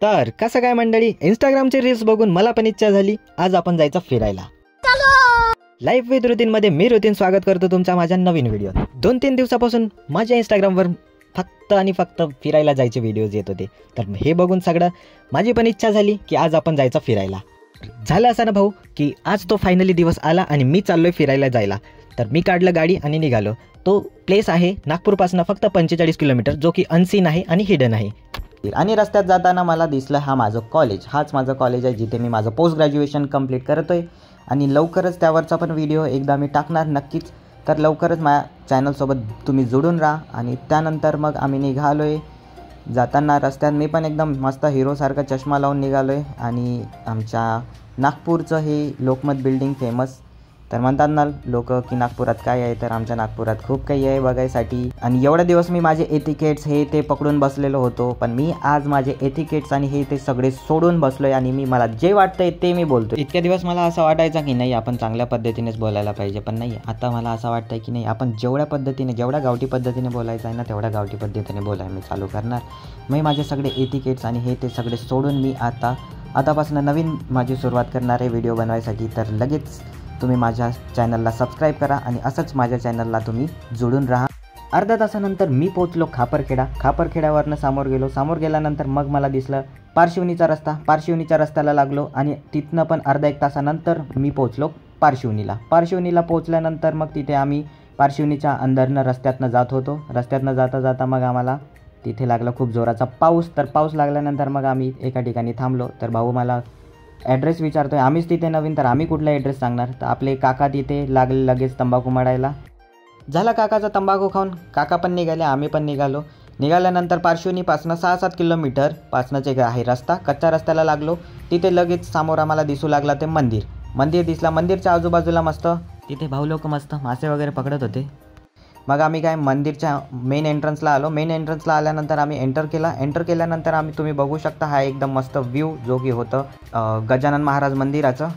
तर कसं काय मंडळी, इंस्टाग्रामचे रील्स बघून मला पण इच्छा झाली आज आपण जायचं फिरायला. लाईफ विथ रुटीन मध्ये मी रुटीन स्वागत करतो तुमचा माझ्या नवीन व्हिडिओ. 2-3 दिवसापासून माझ्या इंस्टाग्रामवर फक्त आणि फक्त फिरायला जायचे व्हिडिओज येत होते. तर हे बघून सगळं माझी पण इच्छा झाली की आज आपण जायचं फिरायला. झालं असं ना भाऊ की आज तो फायनली दिवस आला आणि मी चाललोय फिरायला जायला. तर मी काढलं गाडी आणि निघालो. तो प्लेस आहे नागपूरपासून फक्त 45 किलोमीटर, जो की अनसीन आहे आणि हिडन आहे. आणि रस्त्यात जाताना मला दिसलं हाच माझं कॉलेज आहे जिथे मी माझं पोस्ट ग्रॅज्युएशन कंप्लीट करतोय. आणि लवकरच त्यावरचा पण व्हिडिओ एकदा मी टाकणार नक्कीच. तर लवकरच माझ्या चॅनलसोबत तुम्ही जोडून राहा. आणि त्यानंतर मग आम्ही निघालो आहे. जाताना रस्त्यात मी पण एकदम मस्त हिरोसारखा चष्मा लावून निघालो आहे. आणि आमच्या नागपूरचं हे लोकमत बिल्डिंग फेमस. तर म्हणतात ना लोक की नागपुरात काय आहे, तर आमच्या नागपुरात खूप काही आहे बघायसाठी. आणि एवढे दिवस मी माझे एथिकेट्स हे ते पकडून बसलेलो होतो, पण मी आज माझे एथिकेट्स आणि हे ते सगळे सोडून बसलोय आणि मला जे वाटतंय ते मी बोलतो. इतक्या दिवस मला असं वाटायचं की नाही आपण चांगल्या पद्धतीनेच बोलायला पाहिजे, पण नाही, आता मला असं वाटतंय की नाही आपण जेवढ्या गावठी पद्धतीने बोलायचं आहे ना तेवढ्या गावठी पद्धतीने बोलायला मी चालू करणार. मी माझे सगळे एथिकेट्स आणि हे ते सगळे सोडून मी आतापासून नवीन माझी सुरुवात करणार आहे व्हिडिओ बनवायसाठी. तर लगेच तुम्ही माझ्या चॅनलला सबस्क्राईब करा आणि असंच माझ्या चॅनलला तुम्ही जोडून राहा. अर्ध्या तासानंतर मी पोचलो खापरखेड्यावरनं समोर गेल्यानंतर मग मला दिसलं पारशिवनीच्या रस्त्याला लागलो. आणि तिथनं पण अर्धा एक तासानंतर मी पोचलो पारशिवनीला पोचल्यानंतर मग तिथे आम्ही पारशिवनीच्या अंदरनं रस्त्यातनं जात होतो. रस्त्यातनं जाता मग आम्हाला तिथे लागला खूप जोराचा पाऊस. तर पाऊस लागल्यानंतर मग आम्ही एका ठिकाणी थांबलो. तर भाऊ मला ॲड्रेस विचारतोय, आम्हीच तिथे नवीन तर आम्ही कुठला ॲड्रेस सांगणार. तर आपले काका तिथे लागले लगेच तंबाखू मळायला. झाला काकाचा तंबाखू खाऊन काका पण निघाले, आम्ही पण निघालो. निघाल्यानंतर पारशिवनीपासनं 6-7 किलोमीटर पासनंच एक आहे रस्ता, कच्च्या रस्त्याला लागलो. तिथे लगेच समोर आम्हाला दिसू लागला ते मंदिर दिसला. मंदिरच्या आजूबाजूला मस्त तिथे भाऊ लोक मस्त मासे वगैरे पकडत होते. मग आम्ही काय मंदिरच्या मेन एंट्रन्सला आलो. मेन एंट्रन्सला आल्यानंतर आम्ही एंटर केल्यानंतर आम्ही तुम्ही बघू शकता हा एकदम मस्त व्ह्यू जो की होतं गजानन महाराज मंदिराचं.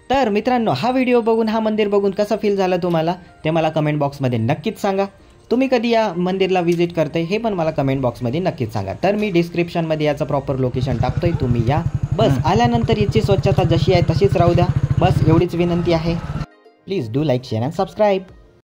तर मित्रांनो, हा व्हिडिओ बघून हा मंदिर बघून कसं फील झालं तुम्हाला ते मला कमेंट बॉक्समध्ये नक्कीच सांगा. तुम्ही कधी या मंदिरला व्हिजिट करते हे पण मला कमेंट बॉक्समध्ये नक्कीच सांगा. तर मी डिस्क्रिप्शनमध्ये याचं प्रॉपर लोकेशन टाकतोय, तुम्ही या. बस आल्यानंतर याची स्वच्छता जशी आहे तशीच राहू द्या. बस एवढीच विनंती आहे. Please do like, share and subscribe.